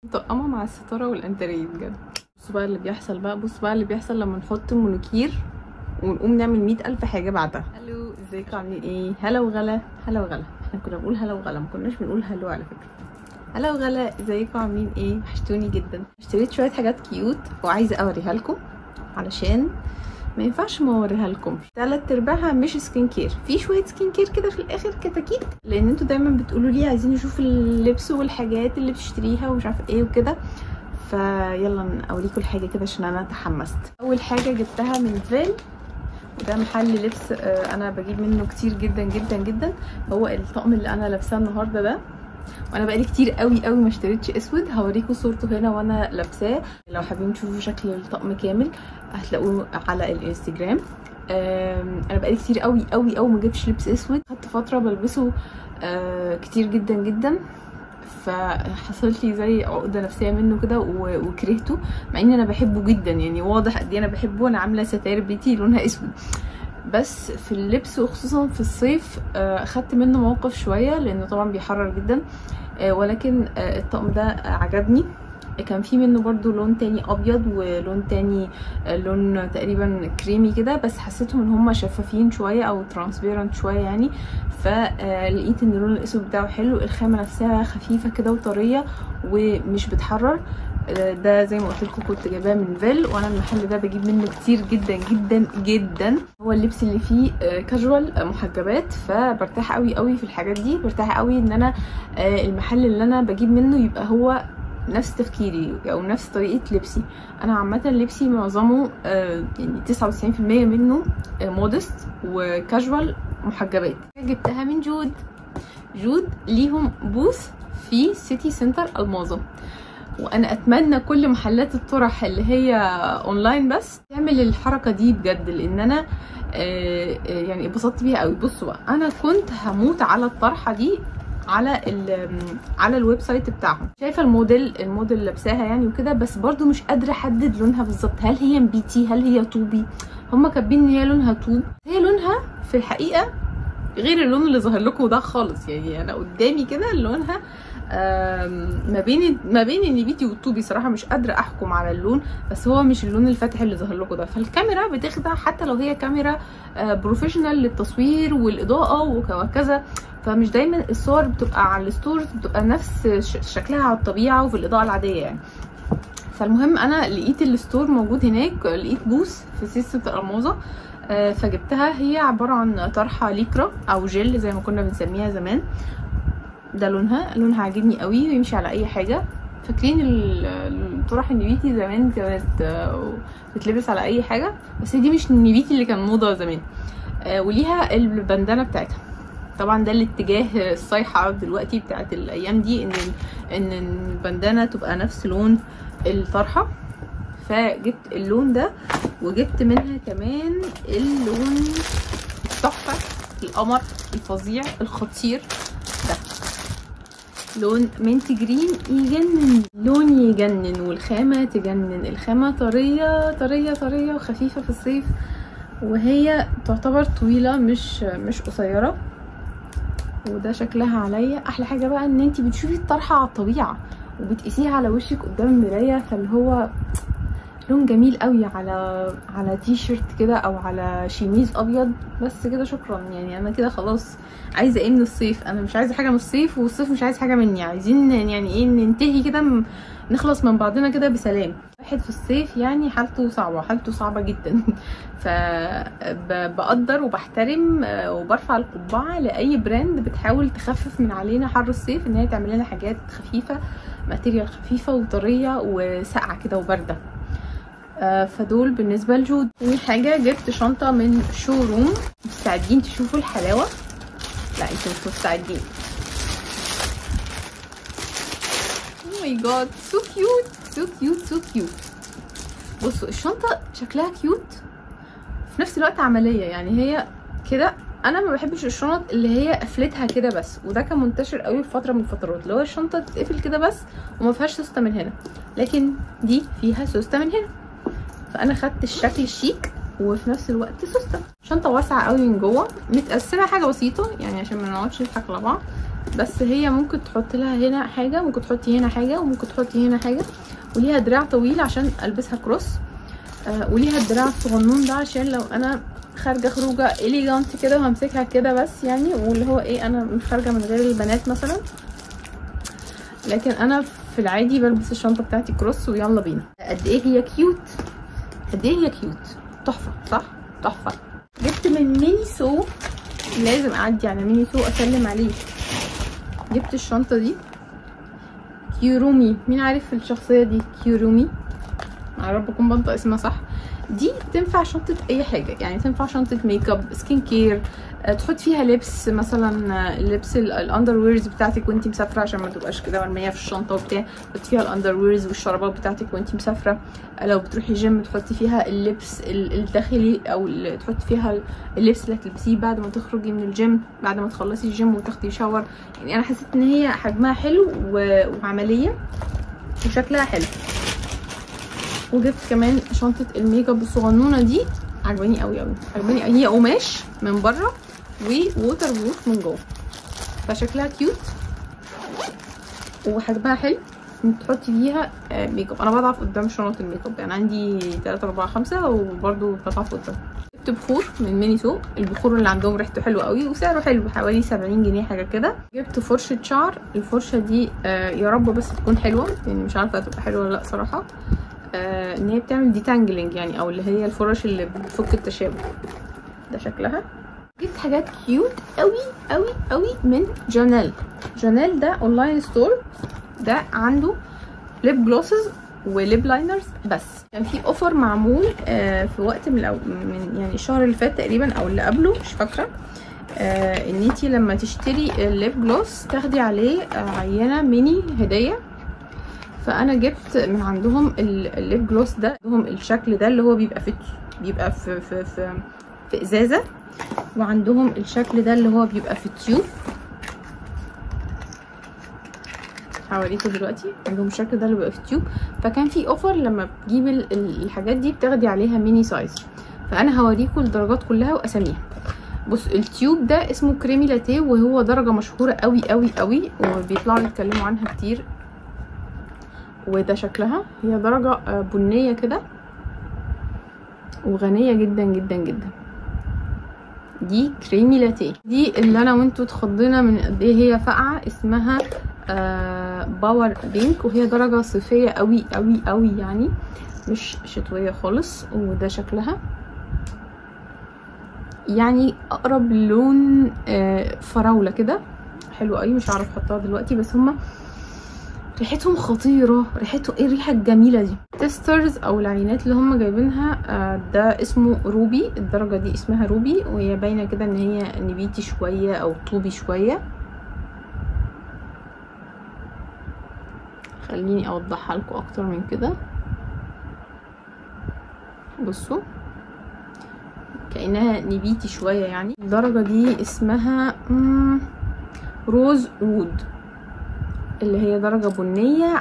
مطقمه مع الستاره والانتريه بجد. بصوا بقى اللي بيحصل بقى، بصوا بقى اللي بيحصل لما نحط مونوكير ونقوم نعمل 100,000 حاجه بعدها. هلو، ازيكم عاملين ايه؟ هلا وغلا، هلا وغلا. احنا كنا بنقول هلا وغلا، ما كناش بنقول هلو على فكره. هلا وغلا، ازيكم عاملين ايه؟ وحشتوني جدا. اشتريت شويه حاجات كيوت وعايزه اوريها لكم علشان ما ينفعش ما اوريها لكم. 3/4 مش سكين كير، في شويه سكين كير كده في الاخر كتاكيت، لان انتوا دايما بتقولوا لي عايزين نشوف اللبس والحاجات اللي بتشتريها ومش عارفه ايه وكده، فيلا اوريكم الحاجه كده عشان انا تحمست. اول حاجه جبتها من فيل، وده محل لبس انا بجيب منه كتير جدا جدا جدا. هو الطقم اللي انا لابساه النهارده ده، وانا بقالي كتير قوي قوي ما اشتريتش اسود. هوريكم صورته هنا وانا لابساه، لو حابين تشوفوا شكل الطقم كامل هتلاقوه على الانستجرام. انا بقالي كتير قوي قوي قوي ما جبتش لبس اسود، خدت فتره بلبسه كتير جدا جدا، فحصلت لي زي عقده نفسيه منه كده وكرهته، مع ان انا بحبه جدا. يعني واضح قد ايه انا بحبه. انا عامله ستاير بيتي لونها اسود، بس في اللبس وخصوصا في الصيف اخدت منه موقف شويه، لانه طبعا بيحرر جدا. ولكن الطقم ده عجبني. كان في منه برضو لون تاني ابيض، ولون تاني لون تقريبا كريمي كده، بس حسيتهم ان هما شفافين شويه او ترانسبيرنت شويه يعني. فلقيت ان اللون الاسود بتاعه حلو، الخامه نفسها خفيفه كده وطريه ومش بتحرر. ده زي ما قلت لكم كنت جايباه من فيل، وانا المحل ده بجيب منه كتير جدا جدا جدا. هو اللبس اللي فيه كاجوال محجبات، فبرتاح قوي قوي في الحاجات دي. برتاح قوي ان انا المحل اللي انا بجيب منه يبقى هو نفس تفكيري او نفس طريقه لبسي. انا عامه لبسي معظمه يعني 99% منه مودست وكاجوال محجبات. جبتها من جود. جود ليهم بوث في سيتي سنتر الماظة، وانا اتمنى كل محلات الطرح اللي هي اونلاين بس تعمل الحركه دي بجد، لان انا يعني اتبسطت بيها قوي. بصوا بقى، انا كنت هموت على الطرحه دي على الويب سايت بتاعهم. شايفه الموديل لابساها يعني وكده، بس برضو مش قادره احدد لونها بالظبط. هل هي نبيتي؟ هل هي طوبي؟ هم كاتبين ان هي لونها طوب. هي لونها في الحقيقه غير اللون اللي ظاهر لكم ده خالص. يعني انا قدامي كده لونها ما بين النبيتي والطوبي. صراحه مش قادره احكم على اللون، بس هو مش اللون الفاتح اللي ظهر لكم ده. فالكاميرا بتخدع، حتى لو هي كاميرا بروفيشنال للتصوير والاضاءه وكذا، فمش دايما الصور بتبقى على الستورز بتبقى نفس شكلها على الطبيعه وفي الاضاءه العاديه يعني. فالمهم انا لقيت الستور موجود هناك، لقيت بوث في سيستم الماظة، فجبتها. هي عباره عن طرحه ليكرا او جل زي ما كنا بنسميها زمان. ده لونها عاجبني قوي ويمشي على اي حاجه. فاكرين الطرح النبيتي زمان كانت بتلبس على اي حاجه، بس دي مش النبيتي اللي كان موضه زمان. وليها البندانه بتاعتها. طبعا ده الاتجاه الصيحه دلوقتي بتاعت الايام دي، ان البندانه تبقى نفس لون الطرحه. فجبت اللون ده، وجبت منها كمان اللون التحفه القمر الفظيع الخطير ده، لون منت جرين يجنن. لون يجنن والخامه تجنن. الخامه طريه طريه طريه وخفيفه في الصيف، وهي تعتبر طويله مش قصيره. وده شكلها عليا. احلى حاجه بقى ان انتي بتشوفي الطرحه على الطبيعه وبتقيسيها على وشك قدام المرايه، فاللي هو لون جميل قوي على تي شيرت كده او على شيميز ابيض. بس كده شكرا. يعني انا كده خلاص عايزه ايه من الصيف؟ انا مش عايزه حاجه من الصيف، والصيف مش عايز حاجه مني. عايزين يعني ايه، ننتهي كده، نخلص من بعضنا كده بسلام. واحد في الصيف يعني حالته صعبه جدا. فبقدر وبحترم وبرفع القبعه لاي براند بتحاول تخفف من علينا حر الصيف، ان هي تعمل لنا حاجات خفيفه، ماتيريال خفيفه وطريه وساقعه كده وبارده. فدول بالنسبه لجود. تاني حاجه جبت شنطه من شوروم. مستعدين تشوفوا الحلاوه؟ لا انتوا مش مستعدين. او ماي جاد، سو كيوت سو كيوت سو كيوت. بصوا الشنطه شكلها كيوت في نفس الوقت عمليه. يعني هي كده، انا ما بحبش الشنط اللي هي قفلتها كده بس، وده كان منتشر قوي في فتره من الفترات، اللي هو الشنطه تتقفل كده بس وما فيهاش سوسته من هنا، لكن دي فيها سوسته من هنا. فانا خدت الشكل الشيك وفي نفس الوقت سوسته. شنطه واسعه قوي من جوه، متقسمه حاجه بسيطه يعني عشان ما نقعدش نضحك على بعض، بس هي ممكن تحط لها هنا حاجه، ممكن تحطي هنا حاجه، وممكن تحطي هنا حاجه. وليها دراع طويل عشان البسها كروس، وليها الدراع الصغنون ده عشان لو انا خارجه خروجه اليجانت كده وهمسكها كده بس يعني، واللي هو ايه انا مش خارجه من غير البنات مثلا. لكن انا في العادي بلبس الشنطه بتاعتي كروس ويلا بينا. قد ايه هي كيوت، قد ايه هي كيوت، تحفه صح، تحفه. جبت من مينيسو، لازم اعدي على مينيسو اسلم عليه. جبت الشنطه دي كيورومي، مين عارف الشخصيه دي؟ كيورومي، يا رب اكون بنطق اسمها صح. دي تنفع شنطه اي حاجه، يعني تنفع شنطه ميك اب، سكين كير، تحط فيها لبس مثلا، لبس الاندر ويرز بتاعتك وانتي مسافره عشان ما تبقاش كده مرميه في الشنطه وبتاع. تحطي فيها الاندر ويرز والشرابات بتاعتك وانتي مسافره. لو بتروحي جيم تحطي فيها اللبس الداخلي، او تحطي فيها اللبس اللي هتلبسيه بعد ما تخرجي من الجيم، بعد ما تخلصي الجيم وتاخدي شاور. يعني انا حسيت ان هي حجمها حلو وعمليه وشكلها حلو. وجبت كمان شنطه الميك اب الصغنونه دي، عجباني قوي قوي، عجباني. هي قماش من بره ووتر بروف من جوه، فشكلها كيوت وحجمها حلو. تحطي فيها ميك اب. انا بضعف قدام شنط الميك اب، يعني عندي 3 4 5 وبرده بضعف قدام. جبت بخور من مينيسو، البخور اللي عندهم ريحته حلوه قوي وسعره حلو، حوالي 70 جنيه حاجه كده. جبت فرشه شعر، الفرشه دي يا رب بس تكون حلوه، يعني مش عارفه هتبقى حلوه ولا لا صراحه. ان هي بتعمل ديتانجلينج يعني، او اللي هي الفرش اللي بتفك التشابك. ده شكلها. جبت حاجات كيوت قوي قوي قوي من جانيل. جانيل ده اونلاين ستور، ده عنده ليب جلوسز وليب لاينرز. بس كان في اوفر معمول في وقت من يعني الشهر اللي فات تقريبا او اللي قبله مش فاكره، ان انتي لما تشتري الليب جلوس تاخدي عليه عينه ميني هديه. فانا جبت من عندهم الليب جلوس ده، عندهم الشكل ده اللي هو بيبقى في ازازه، وعندهم الشكل ده اللي هو بيبقى في تيوب. هوريكم دلوقتي. عندهم الشكل ده اللي بيبقى في تيوب. فكان في اوفر لما بتجيبي الحاجات دي بتاخدي عليها ميني سايز. فانا هوريكم الدرجات كلها واساميها. بص، التيوب ده اسمه كريمي لاتيه، وهو درجه مشهوره قوي قوي قوي وبيطلعوا يتكلموا عنها كتير. وده شكلها، هي درجه بنيه كده وغنيه جدا جدا جدا. دي كريمي لاتيه، دي اللي انا وانتو اتخضينا من قد ايه هي فاقعه. اسمها باور بينك، وهي درجه صيفيه قوي قوي قوي يعني، مش شتويه خالص. وده شكلها يعني اقرب لون فراوله كده، حلو قوي. مش عارف احطها دلوقتي، بس هما ريحتهم خطيره. ريحته ايه الريحه الجميله دي؟ تيسترز او العينات اللي هم جايبينها ده اسمه روبي. الدرجه دي اسمها روبي، وهي باينه كده ان هي نبيتي شويه او طوبي شويه. خليني اوضحها لكم اكتر من كده. بصوا كأنها نبيتي شويه يعني. الدرجه دي اسمها روز وود، اللي هي درجة بنية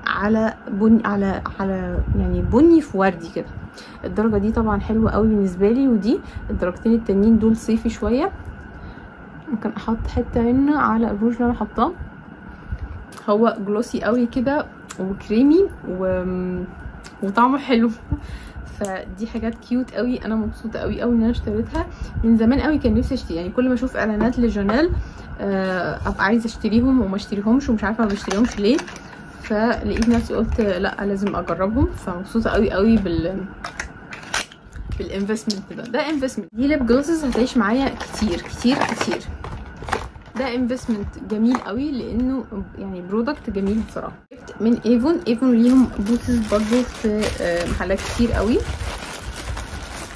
على بني على يعني بني في وردي كده. الدرجة دي طبعا حلوة قوي بالنسبة لي. ودي الدرجتين التانيين دول صيفي شوية. ممكن احط حتة هنا على الروج اللي انا حطاه. هو جلوسي قوي كده وكريمي وطعمه حلو. فدي حاجات كيوت قوي. انا مبسوطه قوي قوي ان انا اشتريتها. من زمان قوي كان نفسي اشتري، يعني كل ما اشوف اعلانات لجانيل ابقى عايزه اشتريهم وما اشتريهمش، ومش عارفه ما بشتريهمش ليه. فلقيت نفسي قلت لا لازم اجربهم. فمبسوطه قوي قوي بالانفستمنت ده انفستمنت. دي ليب جلوسز هتعيش معايا كتير كتير كتير. ده انفستمنت جميل قوي لانه يعني برودكت جميل بصراحه. جبت من ايفون ليهم بوسز برضو في محلات كتير قوي.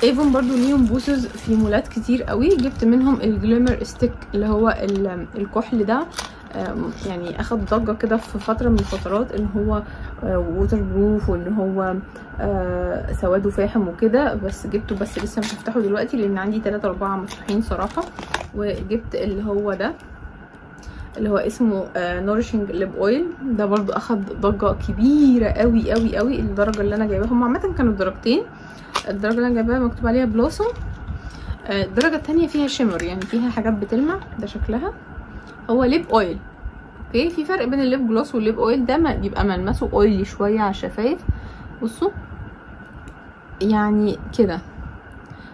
ايفون برضو ليهم بوسز في مولات كتير قوي. جبت منهم الجليمر ستيك اللي هو الكحل ده. يعني اخد ضجه كده في فتره من الفترات ان هو ووتر بروف وان هو سواده فاحم وكده. بس جبته، بس لسه مش هفتحه دلوقتي لان عندي 3 4 مفتوحين صراحه. وجبت اللي هو ده اللي هو اسمه نورشنج ليب اويل. ده برضو اخد ضجه كبيره قوي قوي قوي. الدرجه اللي انا جايباها هم عامه كانوا درجتين. الدرجه اللي انا جايباها مكتوب عليها بلوسوم، الدرجه التانية فيها شيمر، يعني فيها حاجات بتلمع. ده شكلها هو ليب اويل. اوكي، في فرق بين الليب جلوس والليب اويل. ده ما بيبقى ملمسه اويلي شويه على الشفايف. بصوا يعني كده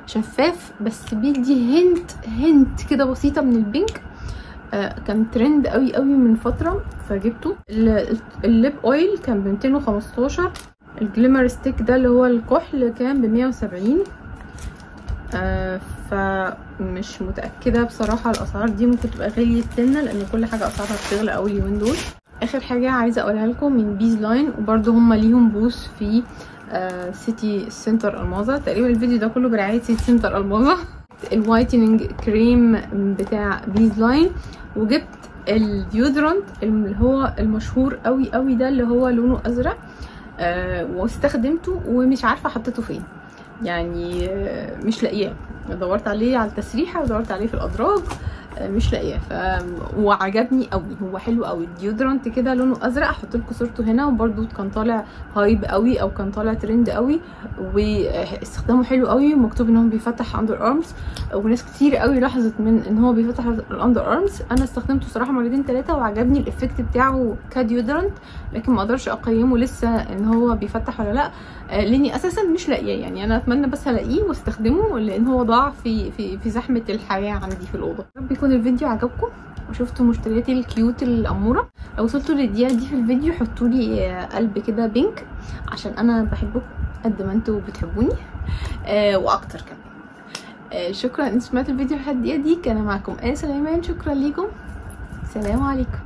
شفاف، بس بيدي هنت كده بسيطه من البينك. كان ترند قوي قوي من فتره فجبته. الليب اويل كان ب 215. الجليمر ستيك ده اللي هو الكحل كان ب 170. فمش متاكده بصراحه. الاسعار دي ممكن تبقى غاليه سنه، لان كل حاجه اسعارها بتغلى قوي اليومين دول. اخر حاجه عايزه اقولها لكم من بيز لاين، وبرده هم ليهم بوث في سيتي سنتر الماظة. تقريبا الفيديو ده كله برعايه سيتي سنتر الماظة. الوايتنينج كريم بتاع بيز لاين، وجبت الديودرانت اللي هو المشهور قوي قوي ده اللي هو لونه ازرق. واستخدمته ومش عارفه حطيته فين، يعني مش لاقياه. دورت عليه على التسريحه ودورت عليه في الادراج، مش لاقياه. وعجبني قوي، هو حلو قوي. الديودرانت كده لونه ازرق، هحط لكم صورته هنا. وبرده كان طالع هايب قوي او كان طالع ترند قوي، واستخدامه حلو قوي. ومكتوب ان هو بيفتح اندر ارمز، وناس كتير قوي لاحظت من ان هو بيفتح الاندر ارمز. انا استخدمته صراحه مرتين 3 وعجبني الافكت بتاعه كديودرانت، لكن ما اقدرش اقيمه لسه ان هو بيفتح ولا لا، لاني اساسا مش لاقياه. يعني انا اتمنى بس الاقيه واستخدمه، لان هو ضاع في زحمه الحياه عندي في الاوضه. رب يكون الفيديو عجبكم وشفتوا مشترياتي الكيوت الاموره. لو وصلتوا للدقيقه دي في الفيديو حطوا لي قلب كده بينك، عشان انا بحبكم قد ما انتوا بتحبوني واكتر كمان. شكرا ان سمعتوا الفيديو لحد الدقيقه دي. كان معاكم آية سليمان، شكرا ليكم، سلام عليكم.